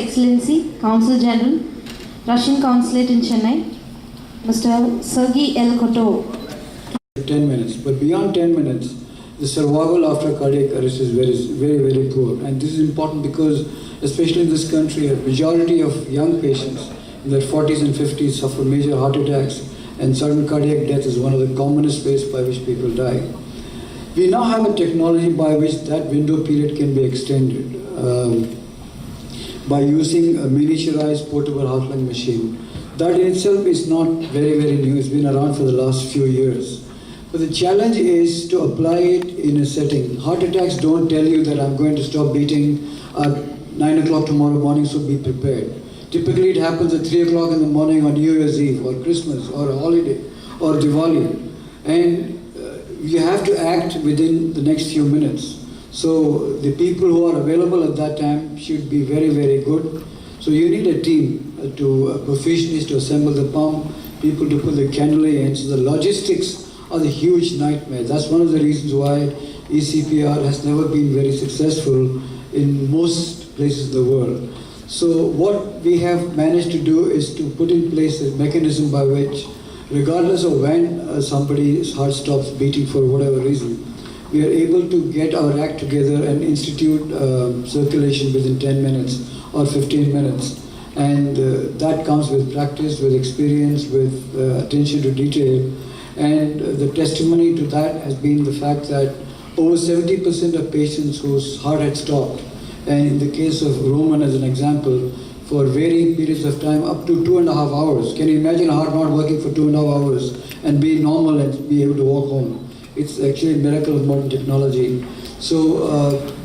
Excellency, Consul General, Russian Consulate in Chennai, Mr. Sergey L. Koto. 10 minutes, but beyond 10 minutes, the survival after cardiac arrest is very poor. And this is important because, especially in this country, a majority of young patients in their 40s and 50s suffer major heart attacks, and sudden cardiac death is one of the commonest ways by which people die. We now have a technology by which that window period can be extended by using a miniaturized portable heart-lung machine. That in itself is not very new. It's been around for the last few years. But the challenge is to apply it in a setting. Heart attacks don't tell you that I'm going to stop beating at 9 o'clock tomorrow morning, so be prepared. Typically it happens at 3 o'clock in the morning on New Year's Eve or Christmas or a holiday or Diwali. And you have to act within the next few minutes. So the people who are available at that time should be very good. So you need a team professionals to assemble the pump, people to put the cannula in. So the logistics are the huge nightmare. That's one of the reasons why ECPR has never been very successful in most places in the world. So what we have managed to do is to put in place a mechanism by which, regardless of when somebody's heart stops beating for whatever reason, we are able to get our act together and institute circulation within 10 minutes or 15 minutes. And that comes with practice, with experience, with attention to detail. And the testimony to that has been the fact that over 70% of patients whose heart had stopped, and in the case of Roman as an example, for varying periods of time, up to 2.5 hours. Can you imagine a heart not working for 2.5 hours and be normal and be able to walk home? It's actually a miracle of modern technology. So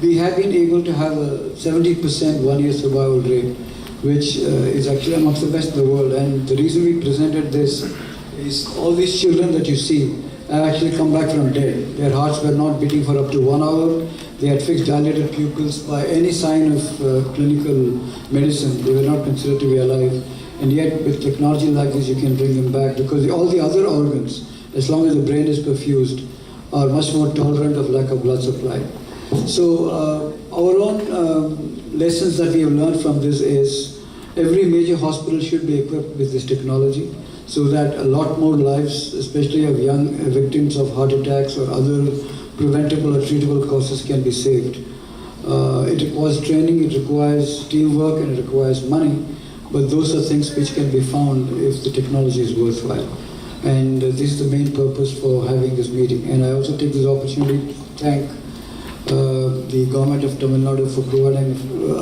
we have been able to have a 70% one-year survival rate, which is actually amongst the best in the world. And the reason we presented this is all these children that you see have actually come back from dead. Their hearts were not beating for up to 1 hour. They had fixed dilated pupils. By any sign of clinical medicine, they were not considered to be alive. And yet, with technology like this, you can bring them back, because all the other organs, as long as the brain is perfused, are much more tolerant of lack of blood supply. So our own lessons that we have learned from this is every major hospital should be equipped with this technology, so that a lot more lives, especially of young victims of heart attacks or other preventable or treatable causes, can be saved. It requires training, it requires teamwork, and it requires money, but those are things which can be found if the technology is worthwhile. And this is the main purpose for having this meeting. And I also take this opportunity to thank the government of Tamil Nadu for providing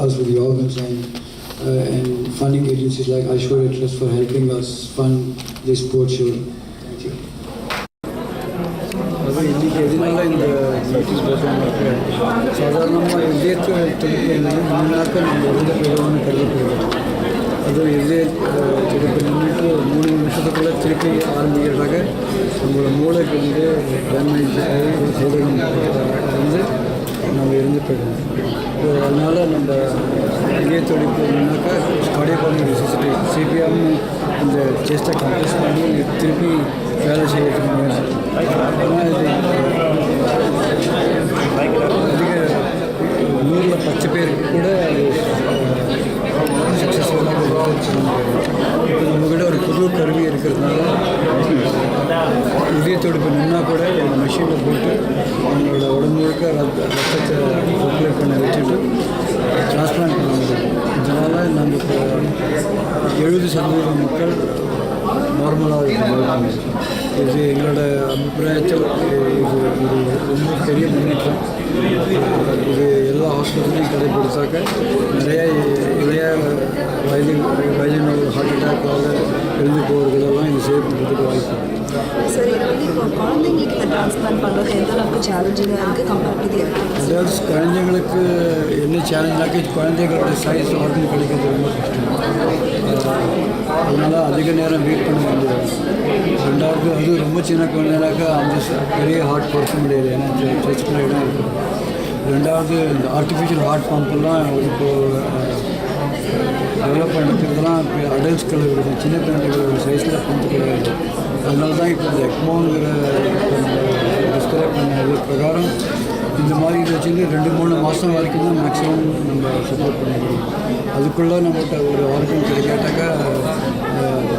us with the organs, and funding agencies like Aishwarya Trust for helping us fund this sports show. Thank you. அது இதே திருப்பி நின்றுட்டு 3 நிமிஷத்துக்குள்ளே திருப்பி ஆரம்பிக்கிறதாக நம்மளோட மூளைக்கு damage வந்து நம்ம இருந்து போயிடுவோம். அதனால் நம்ம இதய துடிப்பு என்னன்னாக்கா கார்டியாக் ரிசசிட்டி சிபிஆர்னு இந்த செஸ்ட்டை கம்ப்ரெஸ் பண்ணி திருப்பி வேலை செய்யறதுக்கு முயற்சி. ஆனால் இது அதிக 100 பேருக்கு கூட சக்ஸஸ்ஃபுல்லாக நம்மக்கிட்ட ஒரு புது கருவி இருக்கிறதுனால இதய துடிப்பு நின்னா கூட ஒரு மெஷினில் போட்டு அவங்களோட உடம்பு முழுக்க ரத்தத்தை சர்க்குலேட் பண்ண வச்சுட்டு டிரான்ஸ்பிளான்ட் பண்ண முடியும். இதனால் நமக்கு 70% மக்கள் நார்மலாக இருக்காங்க. இது எங்களோட அபிப்பிராயத்தில் இது ரொம்ப பெரிய முன்னேற்றம். இது எல்லா ஹாஸ்பிட்டலையும் கடைபிடித்தாக்க நிறைய இளைய வயதினோட ஹார்ட் அட்டாக்கால் இருந்து போகிறதுலாம் இது சேவ் பண்ணுறதுக்கு வாய்ப்பு. சரி, இப்போ குழந்தைங்களுக்கு இந்த டிரான்ஸ்பிளான்ட் பண்ணுறது எந்த அளவுக்கு சேலஞ்சிங்காக இருக்குது கம்பேர்ட் டு அதாவது குழந்தைங்களுக்கு என்ன சேலஞ்சாக்கி குழந்தைங்களோட சைஸ் ஆர்கன் கிடைக்கிறது ரொம்ப கஷ்டம். அதனால் அதிக நேரம் வெயிட் பண்ண வேண்டியது. ரெண்டாவது அது ரொம்ப சின்ன குழந்தைனாக்கா அந்த பெரிய ஹார்ட் பொறுக்க முடியாது, ஏன்னா செஸ்ட்டில் இடம் இருக்கும். ரெண்டாவது இந்த ஆர்டிஃபிஷியல் ஹார்ட் பம்பெல்லாம் இப்போது டெவலப் பண்ணுறதுக்கெல்லாம் இப்போ அடல்ட்ஸ்களுக்கு சின்ன குழந்தைகளோட சைஸில் பம்பு கிடையாது. அதனால தான் இப்போ இந்த எக்மோங்கிற டிஸ்கிரைப் பண்ண இது பிரகாரம் இந்த மாதிரி இதை வச்சுட்டு 2-3 மாதம் வரைக்கும் தான் மேக்ஸிமம் நம்ம சப்போர்ட் பண்ண முடியும். அதுக்குள்ளே நம்மகிட்ட ஒரு ஆர்கன் கிடைக்காட்டாக்கா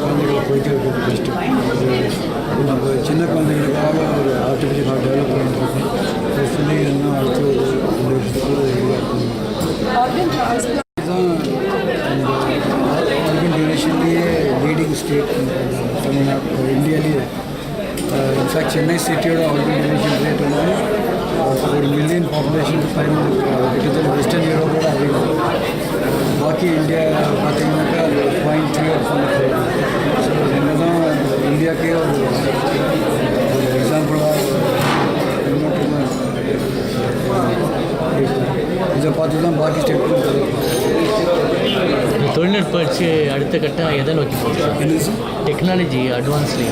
குழந்தைகளை போய்க்க வைக்கிறது பெஸ்ட்டு. அது நம்ம சின்ன குழந்தைகளுக்காக ஒரு ஆர்டிஃபிஷியல் ஹார்ட் டெவலப் பண்ணிட்டுருக்கோம். ஹோப்ஃபுல்லி இன்னும் அடுத்து ஒரு ஆர்கன் டிரான்ஸ்பிளான்ட் இதுதான் இந்த ஆர்கன் டொனேஷன்லேயே லீடிங் ஸ்டேட் தமிழ்நாடு இந்தியாவிலேயே. இன்ஃபேக்ட் சென்னை சிட்டியோட ஆர்கன் டொனேஷன் ரேட் வந்து 1 மில்லியன் பாப்புலேஷன் 500 கிட்டத்தட்ட வெஸ்டர்ன் யூரோப்போட அதிகம். பாக்கி இந்தியா பார்த்தீங்கன்னாக்கா 0.3 ஸோ என்ன தான் இந்தியாவுக்கே ஒரு எக்ஸாம்பிளாக இதை பார்த்து தான் பாக்கி ஸ்டேட்டும் தொழில்நுட்ப வச்சு அடுத்த கட்டம் எதை நோக்கி போகுது? Technology advancedly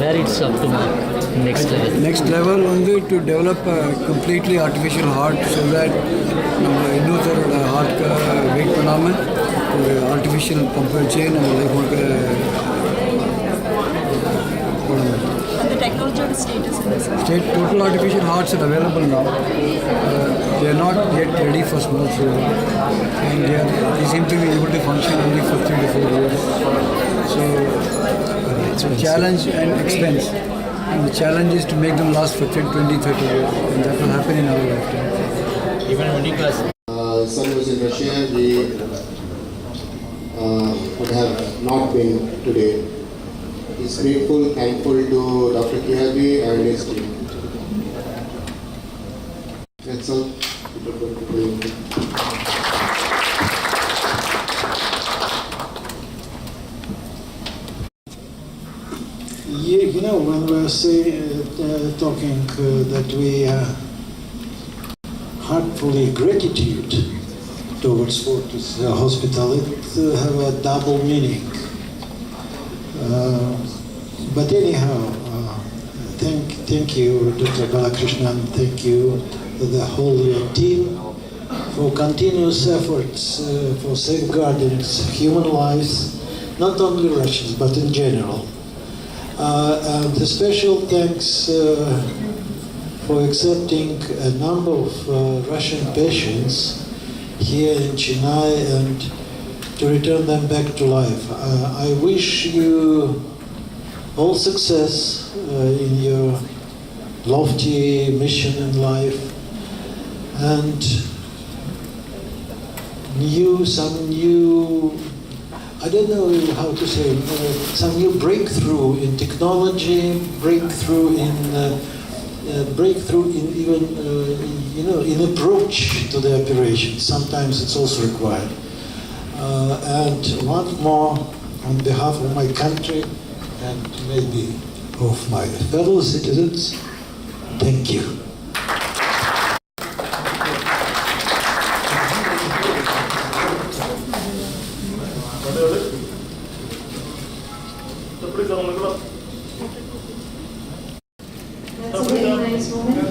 where it's up to next level வந்து to develop completely artificial heart so that நம்ம இன்னொருத்தரோட ஹார்ட்க்கு வெயிட் பண்ணாமல் ஒரு ஆர்டிஃபிஷியல் பம்ப் வச்சு நம்ம லைஃப் முழுக்க போடணும். அந்த டெக்னாலஜியோட ஸ்டேட்டஸ் என்ன sir? State total artificial hearts are available now. They are not yet ready for small scale, and they seem to be able to function only for 3 to 4 years. So, it's a challenge and expense. And the challenge is to make them last for 10, 20, 30 years, and that will happen in our lifetime. even Nicholas Son was in Russia. He would have not been today. He's grateful, thankful to Dr. Kihabi and his team. That's all. You know, when we're talking that we heartfully gratitude towards Fortis Hospital, it have a double meaning. But anyhow, thank you, Dr. Balakrishnan, thank you to the whole team for continuous efforts for safeguarding human lives, not only Russians, but in general. And a special thanks for accepting a number of Russian patients here in Chennai and to return them back to life. I wish you all success in your lofty mission in life and some new, I don't know how to say, some new breakthrough in technology, breakthrough in even, in approach to the operation. Sometimes it's also required. And once more, on behalf of my country and maybe of my fellow citizens, thank you. That's a very nice moment.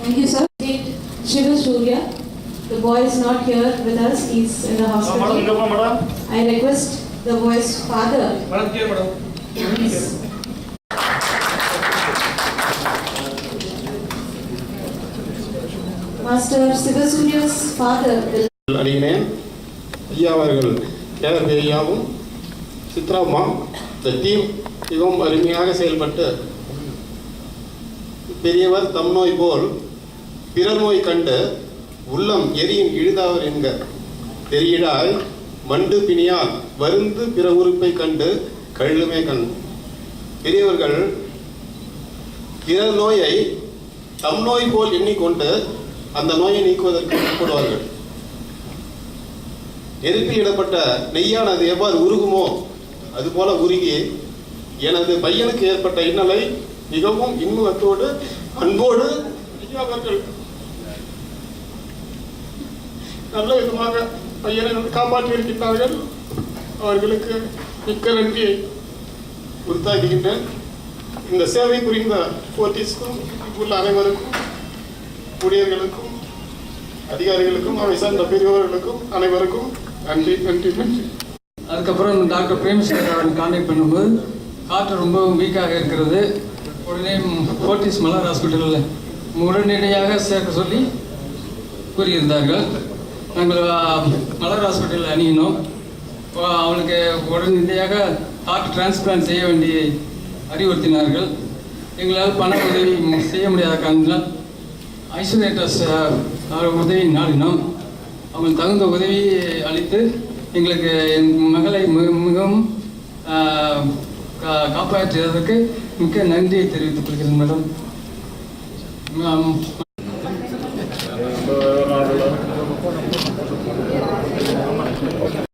Thank you, sir. Shiva Surya. The boy is not here with us. He's in the hospital. I request the boy's father. Please. Master Shiva Surya's father will. அடியினேன் ஐயா அவர்கள் கேவர் பெரியாவும் சித்ராமா இந்த team மிகவும் அருமையாக செயல்பட்டு பெரியவர் தம் நோய் போல் பிறர் நோய் கண்டு உள்ளம் எரியும் இழுதாவர் என்க தெரியிடாய் மண்டு பிணியால் வருந்து பிற உறுப்பை கண்டு கழுமே கண். பெரியவர்கள் பிறர் நோயை தம் நோய் போல் எண்ணிக்கொண்டு அந்த நோயை நீக்குவதற்கு முற்படுவார்கள். நெருப்பில் இடப்பட்ட நெய்யானது எவ்வாறு உருகுமோ அதுபோல உருகி எனது பையனுக்கு ஏற்பட்ட இன்னலை மிகவும் இன்னுவத்தோடு அன்போடு அவர்கள் நல்ல விதமாக பையனை காப்பாற்றி இருக்கின்றார்கள். அவர்களுக்கு மிக்க நன்றியை உறுத்தாக்குகின்றேன். இந்த சேவை புரிந்த போர்டிஸ்க்கும் உள்ள அனைவருக்கும், ஊழியர்களுக்கும், அதிகாரிகளுக்கும், அவை சார்ந்த பெரியவர்களுக்கும் அனைவருக்கும் நன்றி நன்றி நன்றி. அதுக்கப்புறம் டாக்டர் பிரேமசேகர் அவர்கள் கான்டாக்ட் பண்ணும்போது காற்று ரொம்பவும் வீக்காக இருக்கிறது. உடனே ஃபோர்டிஸ் மலார் ஹாஸ்பிட்டலில் உடனடியாக சேர்க்க சொல்லி கூறியிருந்தார்கள். நாங்கள் மலர் ஹாஸ்பிட்டலில் அணுகினோம். அவளுக்கு உடனடியாக ஹார்ட் டிரான்ஸ்பிளான்ட் செய்ய வேண்டிய அறிவுறுத்தினார்கள். எங்களால் பண உதவி செய்ய முடியாத காரணத்தினால் ஐசோலேட்டர்ஸ் உதவி நாடினோம். அவங்க தகுந்த உதவி அளித்து எங்களுக்கு என் மகளை மிகவும் காப்பாற்றியதற்கு மிக்க நன்றியை தெரிவித்துக் கொள்கிறேன் மேடம்.